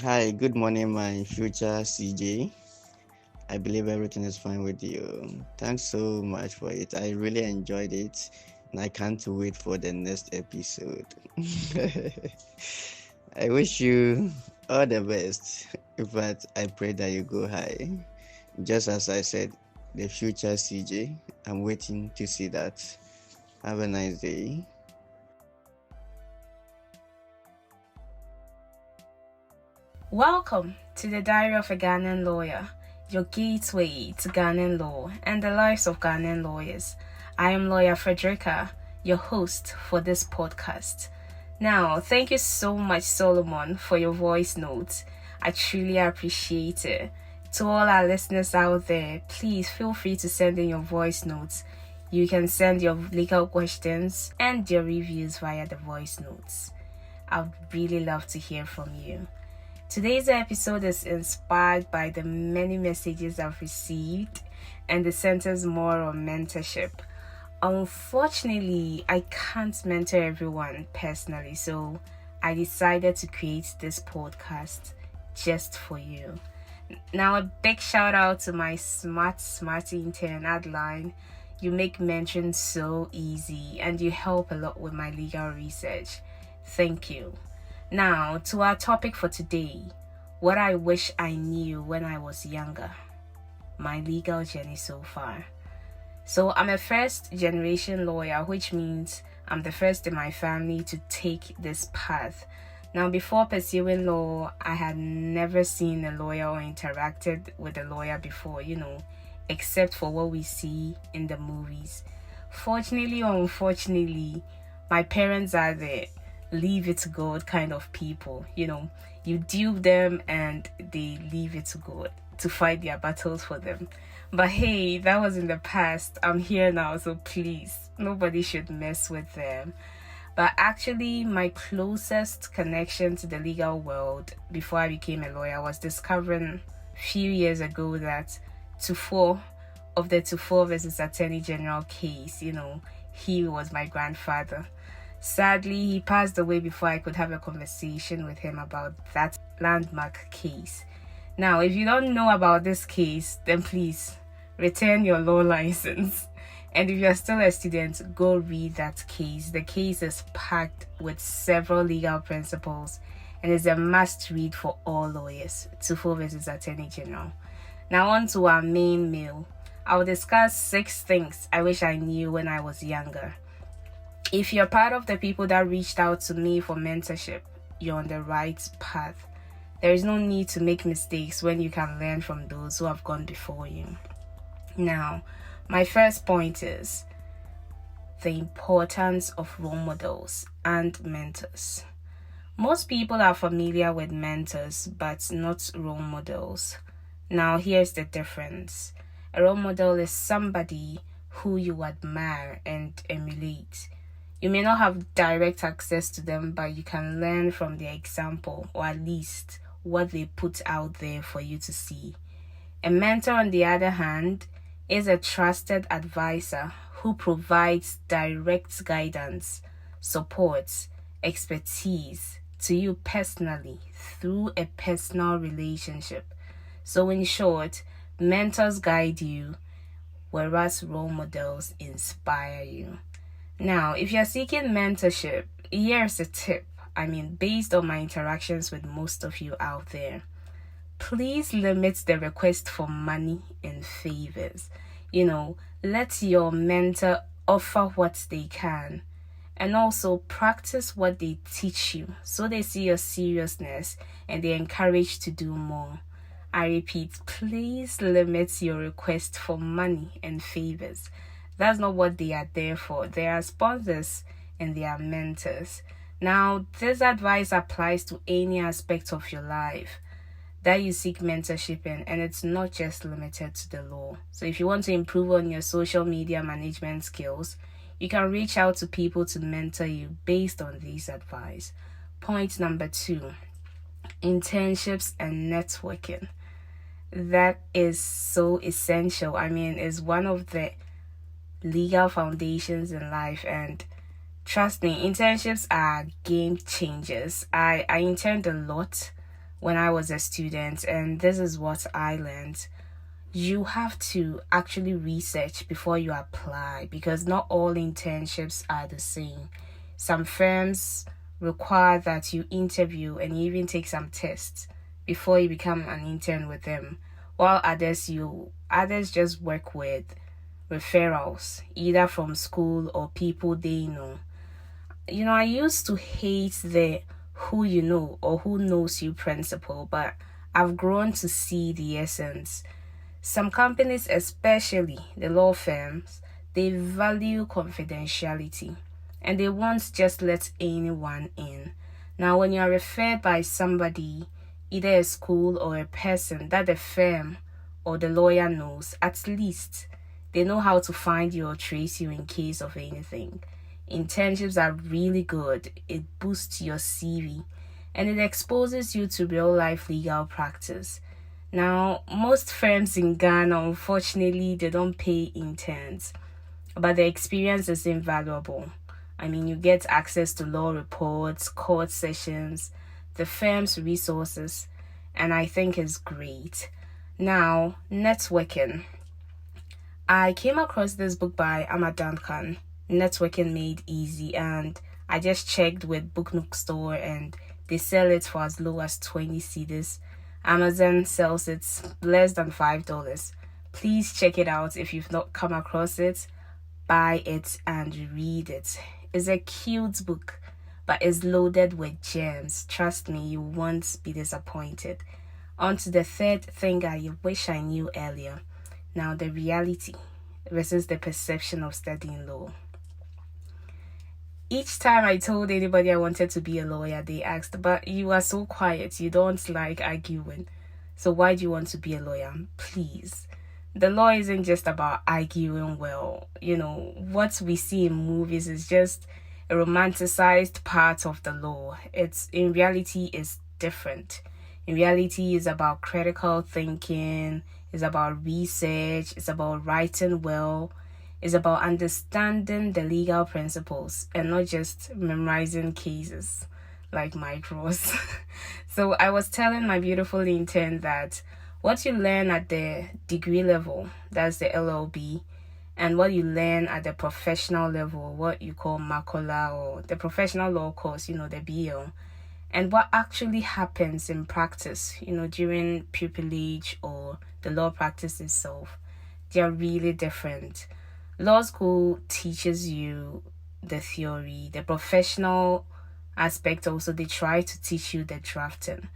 Hi, good morning, my future CJ. I believe everything is fine with you. Thanks so much for it. I really enjoyed it, and I can't wait for the next episode. I wish you all the best. In fact, I pray that you go high. Just as I said, the future CJ. I'm waiting to see that. Have a nice day. Welcome to the Diary of a Ghanaian Lawyer, your gateway to Ghanaian law and the lives of Ghanaian lawyers. I am lawyer Fredericka, your host for this podcast. Now, thank you so much, Solomon, for your voice notes. I truly appreciate it. To all our listeners out there, please feel free to send in your voice notes. You can send your legal questions and your reviews via the voice notes. I'd really love to hear from you. Today's episode is inspired by the many messages I've received and it centers more on mentorship. Unfortunately, I can't mentor everyone personally, so I decided to create this podcast just for you. Now, a big shout out to my smart intern, Adeline. You make mentoring so easy and you help a lot with my legal research. Thank you. Now, to our topic for today, what I wish I knew when I was younger. My legal journey so far. So, I'm a first generation lawyer, which means I'm the first in my family to take this path. Now, before pursuing law, I had never seen a lawyer or interacted with a lawyer before, except for what we see in the movies. Fortunately or unfortunately, my parents are the leave it to God kind of people. You deal them and they leave it to God to fight their battles for them. But hey, that was in the past. I'm here now, so please, nobody should mess with them. But actually, my closest connection to the legal world before I became a lawyer was discovering a few years ago that Tufo versus Attorney General case, he was my grandfather. Sadly, he passed away before I could have a conversation with him about that landmark case. Now, if you don't know about this case, then please return your law license. And if you're still a student, go read that case. The case is packed with several legal principles and is a must read for all lawyers. Tufo versus Attorney General. Now, on to our main meal. I'll discuss 6 things I wish I knew when I was younger. If you're part of the people that reached out to me for mentorship, you're on the right path. There is no need to make mistakes when you can learn from those who have gone before you. Now, my first point is the importance of role models and mentors. Most people are familiar with mentors, but not role models. Now, here's the difference. A role model is somebody who you admire and emulate. You may not have direct access to them, but you can learn from their example, or at least what they put out there for you to see. A mentor, on the other hand, is a trusted advisor who provides direct guidance, support, expertise to you personally through a personal relationship. So in short, mentors guide you, whereas role models inspire you. Now, if you're seeking mentorship, here's a tip. Based on my interactions with most of you out there, please limit the request for money and favors. Let your mentor offer what they can and also practice what they teach you so they see your seriousness and they're encouraged to do more. I repeat, please limit your request for money and favors. That's not what they are there for. They are sponsors and they are mentors. Now, this advice applies to any aspect of your life that you seek mentorship in, and it's not just limited to the law. So if you want to improve on your social media management skills, you can reach out to people to mentor you based on this advice. Point number 2, internships and networking. That is so essential. Is one of the legal foundations in life, and trust me, internships are game changers. I interned a lot when I was a student, and this is what I learned. You have to actually research before you apply, because not all internships are the same. Some firms require that you interview and you even take some tests before you become an intern with them, while others just work with referrals, either from school or people they know. I used to hate the who you know or who knows you principle, but I've grown to see the essence. Some companies, especially the law firms, they value confidentiality and they won't just let anyone in. Now, when you are referred by somebody, either a school or a person that the firm or the lawyer knows, at least they know how to find you or trace you in case of anything. Internships are really good. It boosts your CV and it exposes you to real life legal practice. Now, most firms in Ghana, unfortunately, they don't pay interns, but the experience is invaluable. I mean, you get access to law reports, court sessions, the firm's resources, and I think it's great. Now, networking. I came across this book by Ahmad Duncan, Networking Made Easy, and I just checked with Book Nook Store and they sell it for as low as 20 cedis. Amazon sells it less than $5. Please check it out if you've not come across it. Buy it and read it. It's a cute book, but it's loaded with gems. Trust me, you won't be disappointed. On to the third thing I wish I knew earlier. Now, the reality versus the perception of studying law. Each time I told anybody I wanted to be a lawyer, they asked, but you are so quiet, you don't like arguing. So why do you want to be a lawyer? Please. The law isn't just about arguing well. What we see in movies is just a romanticized part of the law. In reality, it's different. In reality, it's about critical thinking, it's about research, it's about writing well, it's about understanding the legal principles and not just memorizing cases like micros. So I was telling my beautiful intern that what you learn at the degree level, that's the LLB, and what you learn at the professional level, what you call Makola, or the professional law course, the BL, and what actually happens in practice, during pupillage or the law practice itself, they are really different. Law school teaches you the theory, the professional aspect also, they try to teach you the drafting,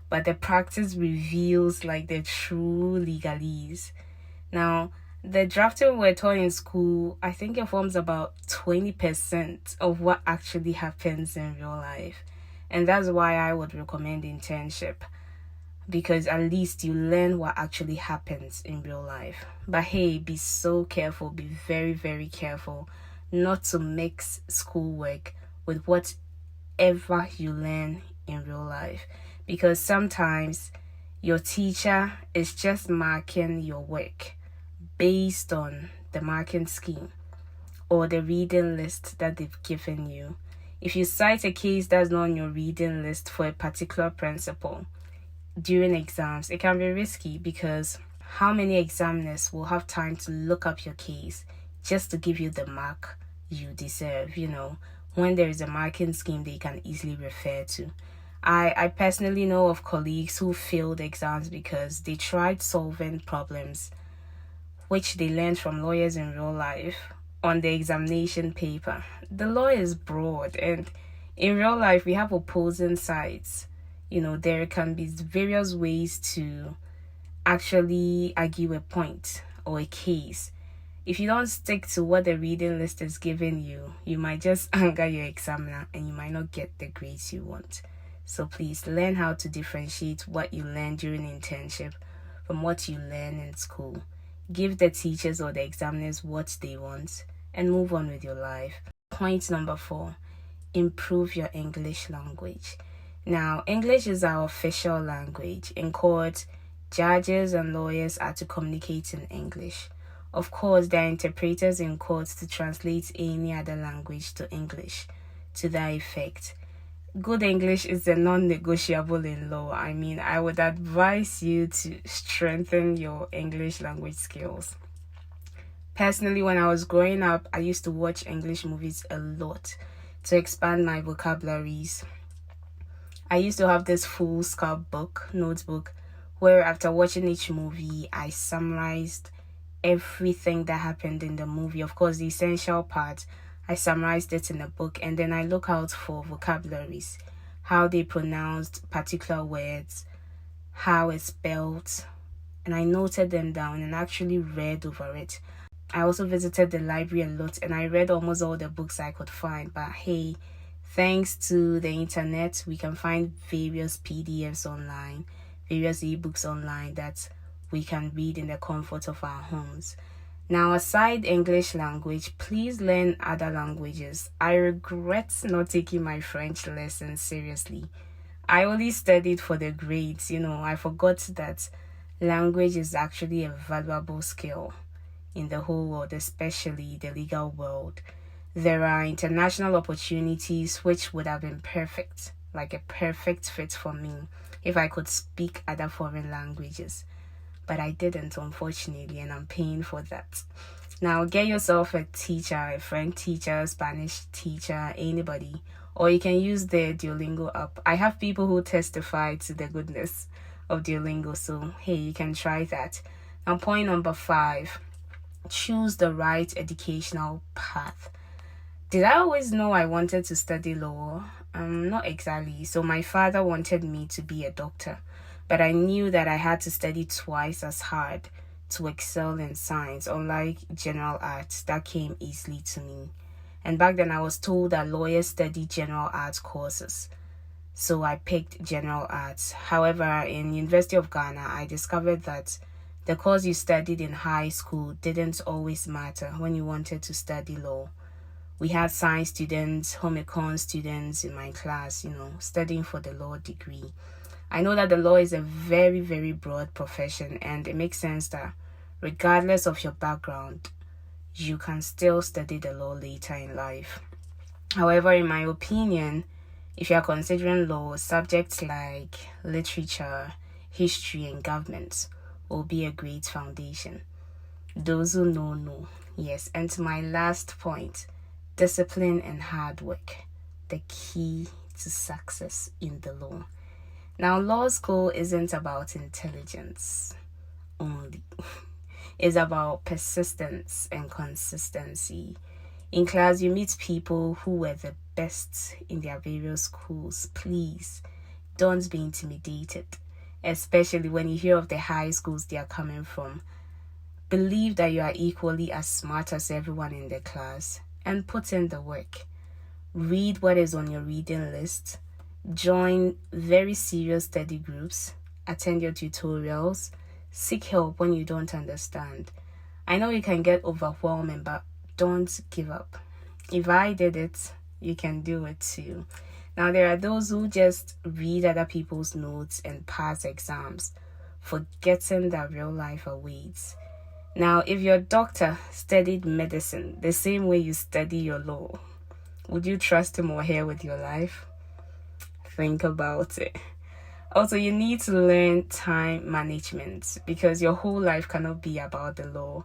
but the practice reveals like the true legalese. Now, the drafting we're taught in school, I think it forms about 20% of what actually happens in real life. And that's why I would recommend internship, because at least you learn what actually happens in real life. But hey, be so careful, be very, very careful not to mix schoolwork with whatever you learn in real life, because sometimes your teacher is just marking your work based on the marking scheme or the reading list that they've given you. If you cite a case that's not on your reading list for a particular principle during exams, it can be risky, because how many examiners will have time to look up your case just to give you the mark you deserve, when there is a marking scheme they can easily refer to. I personally know of colleagues who failed exams because they tried solving problems which they learned from lawyers in real life on the examination paper. The law is broad, and in real life we have opposing sides. There can be various ways to actually argue a point or a case. If you don't stick to what the reading list is giving you, you might just anger your examiner and you might not get the grades you want. So please learn how to differentiate what you learn during internship from what you learn in school. Give the teachers or the examiners what they want and move on with your life. Point number 4, improve your English language. Now, English is our official language. In court, judges and lawyers are to communicate in English. Of course, there are interpreters in courts to translate any other language to English to that effect. good English is a non-negotiable in law. I mean, I would advise you to strengthen your English language skills. Personally, when I was growing up, I used to watch English movies a lot to expand my vocabularies. I used to have this full notebook, where after watching each movie, I summarized everything that happened in the movie. Of course, the essential part, I summarized it in a book, and then I look out for vocabularies, how they pronounced particular words, how it's spelled, and I noted them down and actually read over it. I also visited the library a lot and I read almost all the books I could find. But hey, thanks to the internet, we can find various PDFs online, various ebooks online that we can read in the comfort of our homes. Now, aside English language, please learn other languages. I regret not taking my French lessons seriously. I only studied for the grades. I forgot that language is actually a valuable skill in the whole world, especially the legal world. There are international opportunities which would have been perfect, like a perfect fit for me, if I could speak other foreign languages. But I didn't, unfortunately, and I'm paying for that. Now, get yourself a teacher, a French teacher, Spanish teacher, anybody, or you can use the Duolingo app. I have people who testify to the goodness of Duolingo, so hey, you can try that. Now, point number 5, choose the right educational path. Did I always know I wanted to study law? Not exactly. So my father wanted me to be a doctor, but I knew that I had to study twice as hard to excel in science, unlike general arts that came easily to me. And back then I was told that lawyers study general arts courses, so I picked general arts. However, in University of Ghana, I discovered that the course you studied in high school didn't always matter when you wanted to study law. We had science students, home econ students in my class, studying for the law degree. I know that the law is a very, very broad profession, and it makes sense that regardless of your background, you can still study the law later in life. However, in my opinion, if you are considering law, subjects like literature, history, and government will be a great foundation. Those who know. Yes, and to my last point, discipline and hard work, the key to success in the law. Now, law school isn't about intelligence only. It's about persistence and consistency. In class, you meet people who were the best in their various schools. Please, don't be intimidated, especially when you hear of the high schools they are coming from. Believe that you are equally as smart as everyone in the class and put in the work. Read what is on your reading list. Join very serious study groups. Attend your tutorials. Seek help when you don't understand. I know it can get overwhelming, but don't give up. If I did it, you can do it too. Now, there are those who just read other people's notes and pass exams, forgetting that real life awaits. Now, if your doctor studied medicine the same way you study your law, would you trust him or her with your life? Think about it. Also, you need to learn time management because your whole life cannot be about the law.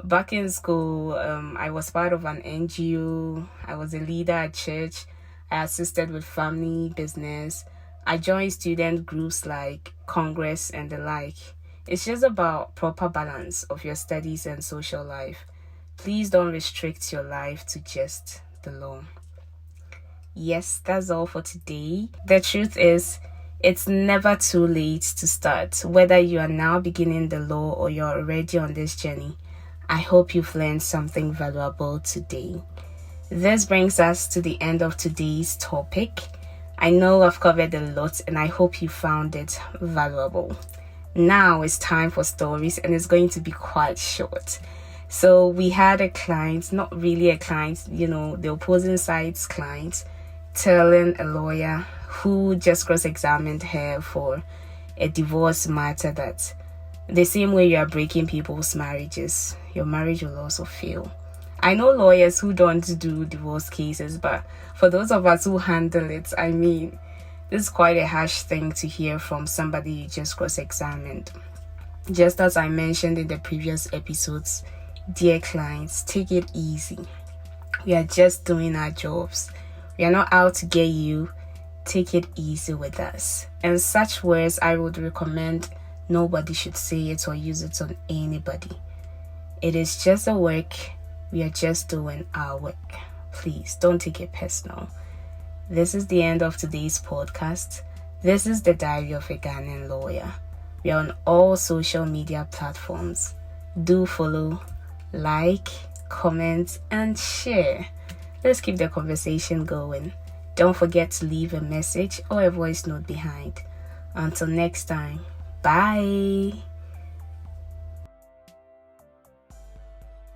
Back in school, I was part of an NGO. I was a leader at church. I assisted with family business. I joined student groups like Congress and the like. It's just about proper balance of your studies and social life. Please don't restrict your life to just the law. Yes, that's all for today. The truth is, it's never too late to start, whether you are now beginning the law or you're already on this journey. I hope you've learned something valuable today. This brings us to the end of today's topic. I know I've covered a lot and I hope you found it valuable. Now it's time for stories and it's going to be quite short. So we had a client, not really a client, the opposing side's client, telling a lawyer who just cross-examined her for a divorce matter that the same way you are breaking people's marriages, your marriage will also fail. I know lawyers who don't do divorce cases, but for those of us who handle it, I mean, this is quite a harsh thing to hear from somebody you just cross-examined. Just as I mentioned in the previous episodes, dear clients, take it easy. We are just doing our jobs. We are not out to get you. Take it easy with us. And such words I would recommend nobody should say it or use it on anybody. It is just a work. We are just doing our work. Please don't take it personal. This is the end of today's podcast. This is the Diary of a Ghanaian Lawyer. We are on all social media platforms. Do follow, like, comment, and share. Let's keep the conversation going. Don't forget to leave a message or a voice note behind. Until next time, bye.